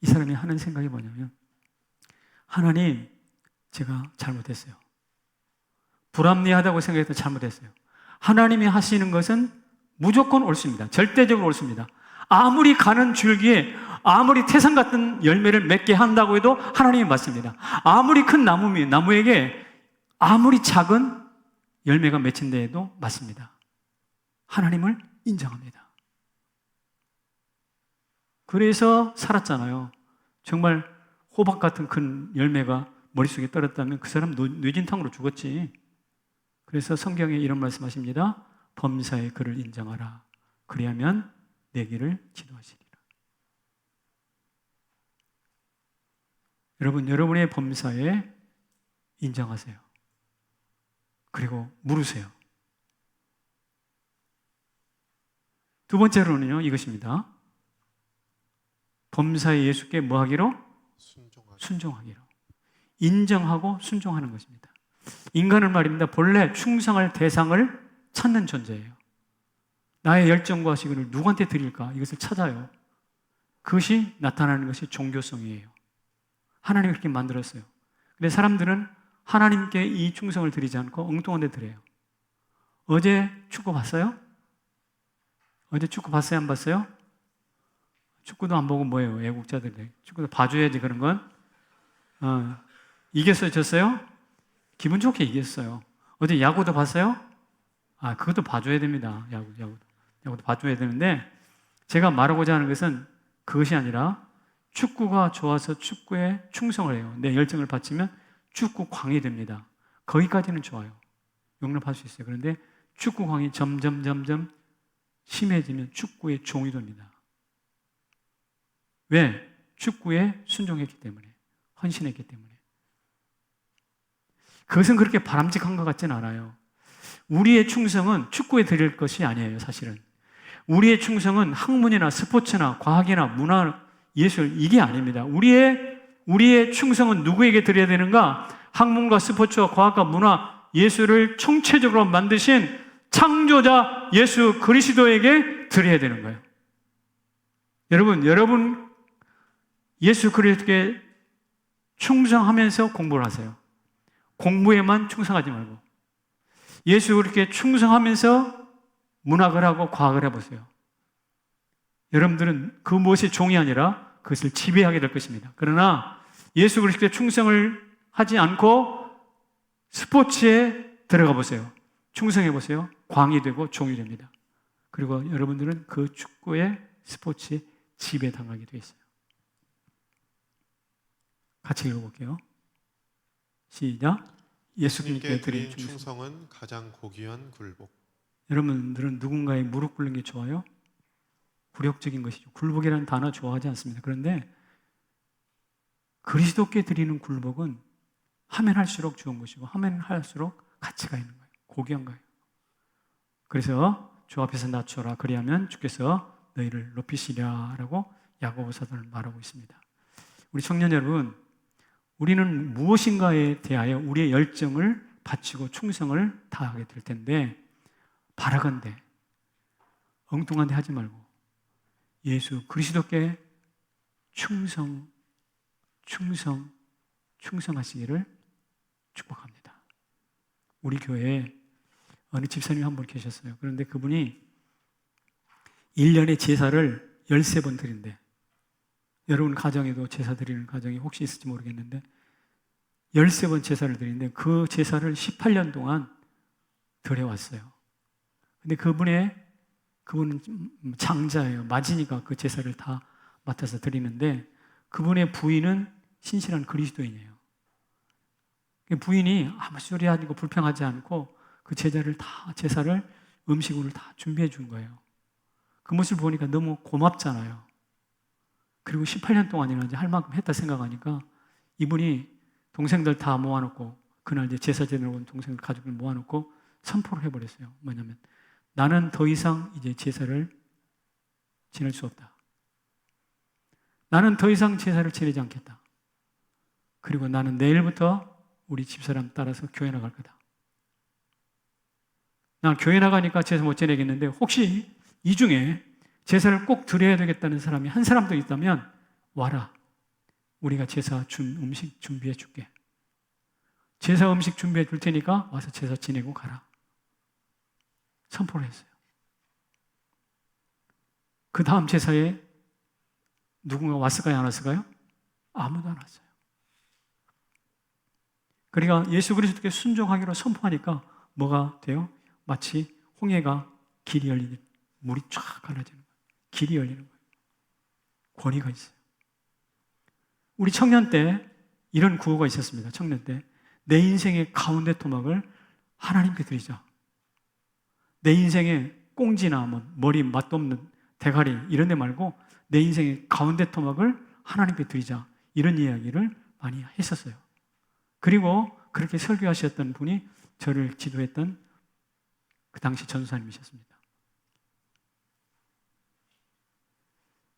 이 사람이 하는 생각이 뭐냐면, 하나님, 제가 잘못했어요. 불합리하다고 생각해서 잘못했어요. 하나님이 하시는 것은 무조건 옳습니다. 절대적으로 옳습니다. 아무리 가는 줄기에 아무리 태산 같은 열매를 맺게 한다고 해도 하나님이 맞습니다. 아무리 큰 나무에게 아무리 작은 열매가 맺힌다 해도 맞습니다. 하나님을 인정합니다. 그래서 살았잖아요. 정말 호박 같은 큰 열매가 머릿속에 떨어졌다면 그 사람 뇌진탕으로 죽었지. 그래서 성경에 이런 말씀하십니다. 범사의 그를 인정하라. 그리하면 내 길을 지도하시리라. 여러분, 여러분의 범사에 인정하세요. 그리고 물으세요. 두 번째로는요, 이것입니다. 범사에 예수께 뭐 하기로? 순종하기로. 인정하고 순종하는 것입니다. 인간은 말입니다. 본래 충성할 대상을 찾는 존재예요. 나의 열정과 시간을 누구한테 드릴까? 이것을 찾아요. 그것이 나타나는 것이 종교성이에요. 하나님이 그렇게 만들었어요. 근데 사람들은 하나님께 이 충성을 드리지 않고 엉뚱한 데 드려요. 어제 축구 봤어요? 어제 축구 봤어요? 안 봤어요? 축구도 안 보고 뭐예요? 애국자들. 축구도 봐줘야지 그런 건. 이겼어요? 졌어요? 기분 좋게 이겼어요. 어제 야구도 봤어요? 그것도 봐줘야 됩니다. 야구도 봐줘야 되는데, 제가 말하고자 하는 것은 그것이 아니라 축구가 좋아서 축구에 충성을 해요. 내 열정을 바치면 축구 광이 됩니다. 거기까지는 좋아요. 용납할 수 있어요. 그런데 축구 광이 점점 심해지면 축구의 종이 됩니다. 왜? 축구에 순종했기 때문에, 헌신했기 때문에. 그것은 그렇게 바람직한 것 같지는 않아요. 우리의 충성은 축구에 드릴 것이 아니에요, 사실은. 우리의 충성은 학문이나 스포츠나 과학이나 문화, 예술, 이게 아닙니다. 우리의 충성은 누구에게 드려야 되는가? 학문과 스포츠와 과학과 문화, 예술을 총체적으로 만드신 창조자 예수 그리스도에게 드려야 되는 거예요. 여러분 예수 그리스도께 충성하면서 공부를 하세요. 공부에만 충성하지 말고 예수 그리스도께 충성하면서 문학을 하고 과학을 해보세요. 여러분들은 그 무엇이 종이 아니라 그것을 지배하게 될 것입니다. 그러나 예수 그리스도께 충성을 하지 않고 스포츠에 들어가 보세요. 충성해 보세요. 광이 되고 종이 됩니다. 그리고 여러분들은 그 축구의 스포츠에 지배당하게 되어 있어요. 같이 읽어볼게요. 시작. 예수님께 드린 충성은 가장 고귀한 굴복. 여러분들은 누군가의 무릎 꿇는 게 좋아요? 굴욕적인 것이죠. 굴복이라는 단어 좋아하지 않습니다. 그런데 그리스도께 드리는 굴복은 하면 할수록 좋은 것이고 하면 할수록 가치가 있는 거예요. 고귀한 거예요. 그래서 주 앞에서 낮춰라. 그리하면 주께서 너희를 높이시랴 라고 야고보 사도는 말하고 있습니다. 우리 청년 여러분, 우리는 무엇인가에 대하여 우리의 열정을 바치고 충성을 다하게 될 텐데, 바라건대 엉뚱한 데 하지 말고 예수 그리스도께 충성하시기를 축복합니다. 우리 교회에 어느 집사님이 한 분 계셨어요. 그런데 그분이 1년에 제사를 13번 드린대. 여러분 가정에도 제사 드리는 가정이 혹시 있을지 모르겠는데 13번 제사를 드리는데 그 제사를 18년 동안 드려왔어요. 근데 그분은 장자예요. 맞으니까 그 제사를 다 맡아서 드리는데 그분의 부인은 신실한 그리스도인이에요. 부인이 아무 소리 아니고 불평하지 않고 그 제사를 음식을 다 준비해 준 거예요. 그 모습을 보니까 너무 고맙잖아요. 그리고 18년 동안이나 이제 할 만큼 했다 생각하니까 이분이 동생들 다 모아놓고 그날 이제 제사 지내러 온 동생들 가족을 모아놓고 선포를 해버렸어요. 뭐냐면 나는 더 이상 이제 제사를 지낼 수 없다. 나는 더 이상 제사를 지내지 않겠다. 그리고 나는 내일부터 우리 집사람 따라서 교회 나갈 거다. 나 교회 나가니까 제사 못 지내겠는데 혹시 이 중에 제사를 꼭 드려야 되겠다는 사람이 한 사람도 있다면 와라. 우리가 제사 음식 준비해 줄게. 제사 음식 준비해 줄 테니까 와서 제사 지내고 가라. 선포를 했어요. 그 다음 제사에 누군가 왔을까요? 안 왔을까요? 아무도 안 왔어요. 그러니까 예수 그리스도께 순종하기로 선포하니까 뭐가 돼요? 마치 홍해가 길이 열리는, 물이 쫙 갈라지는 거예요. 길이 열리는 거예요. 권위가 있어요. 우리 청년 때 이런 구호가 있었습니다. 청년 때 내 인생의 가운데 토막을 하나님께 드리자. 내 인생의 꽁지나 뭐 머리 맛도 없는 대가리 이런 데 말고 내 인생의 가운데 토막을 하나님께 드리자. 이런 이야기를 많이 했었어요. 그리고 그렇게 설교하셨던 분이 저를 지도했던 그 당시 전도사님이셨습니다.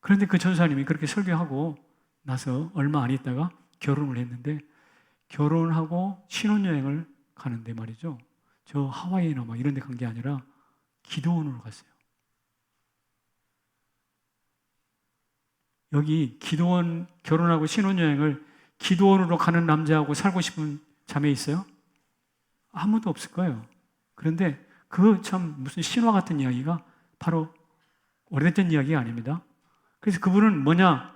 그런데 그 전도사님이 그렇게 설교하고 나서 얼마 안 있다가 결혼을 했는데, 결혼하고 신혼여행을 가는데 말이죠, 저 하와이나 막 이런 데 간 게 아니라 기도원으로 갔어요. 여기 기도원, 결혼하고 신혼여행을 기도원으로 가는 남자하고 살고 싶은 자매 있어요? 아무도 없을 거예요. 그런데 그 참 무슨 신화 같은 이야기가 바로 오래됐던 이야기가 아닙니다. 그래서 그분은 뭐냐,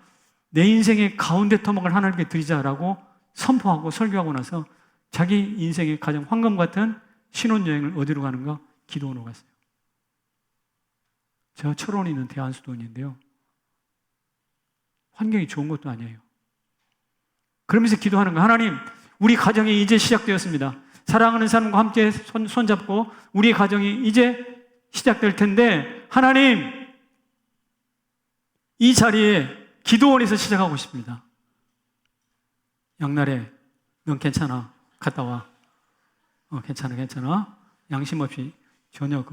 내 인생의 가운데 토막을 하나님께 드리자라고 선포하고 설교하고 나서 자기 인생의 가장 황금 같은 신혼여행을 어디로 가는가? 기도원으로 갔어요. 제가 철원에 있는 대한수도원인데요, 환경이 좋은 것도 아니에요. 그러면서 기도하는 거예요. 하나님, 우리 가정이 이제 시작되었습니다. 사랑하는 사람과 함께 손잡고 우리 가정이 이제 시작될 텐데, 하나님, 이 자리에 기도원에서 시작하고 싶습니다. 양날에 넌 괜찮아, 갔다 와. 괜찮아. 양심 없이 전혀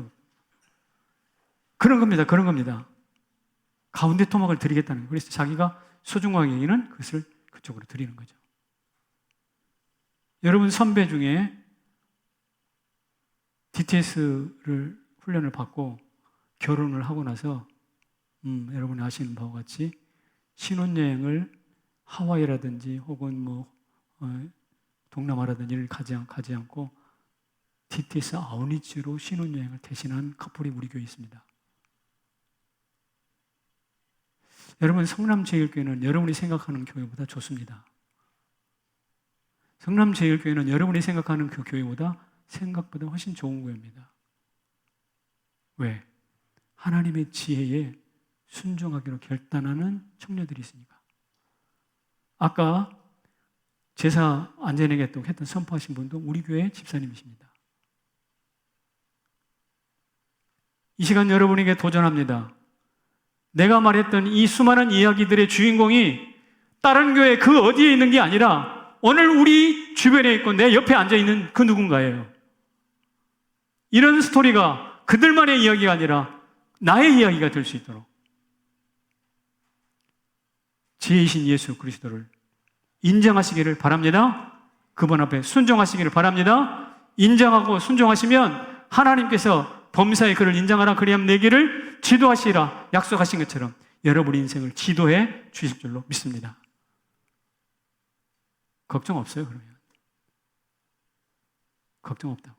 그런 겁니다. 가운데 토막을 드리겠다는 거예요. 그래서 자기가 소중하게 여기는 그것을 그쪽으로 드리는 거죠. 여러분 선배 중에 DTS를 훈련을 받고 결혼을 하고 나서 여러분이 아시는 바와 같이 신혼여행을 하와이라든지 혹은 동남아라든지를 가지 않고 DTS 아우니치로 신혼여행을 대신한 커플이 우리 교회에 있습니다. 여러분, 성남제일교회는 여러분이 생각하는 교회보다 좋습니다. 성남제일교회는 여러분이 생각하는 그 교회보다 생각보다 훨씬 좋은 교회입니다. 왜? 하나님의 지혜에 순종하기로 결단하는 청년들이 있으니까. 아까 제사 안전하게 했던 선포하신 분도 우리 교회 집사님이십니다. 이 시간 여러분에게 도전합니다. 내가 말했던 이 수많은 이야기들의 주인공이 다른 교회 그 어디에 있는 게 아니라 오늘 우리 주변에 있고 내 옆에 앉아있는 그 누군가예요. 이런 스토리가 그들만의 이야기가 아니라 나의 이야기가 될 수 있도록 지혜이신 예수 그리스도를 인정하시기를 바랍니다. 그분 앞에 순종하시기를 바랍니다. 인정하고 순종하시면 하나님께서 범사에 그를 인정하라 그리하면 내 길을 지도하시라 약속하신 것처럼 여러분 인생을 지도해 주실 줄로 믿습니다. 걱정 없어요. 그러면 걱정 없다고.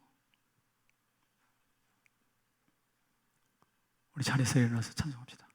우리 자리에서 일어나서 찬송합시다.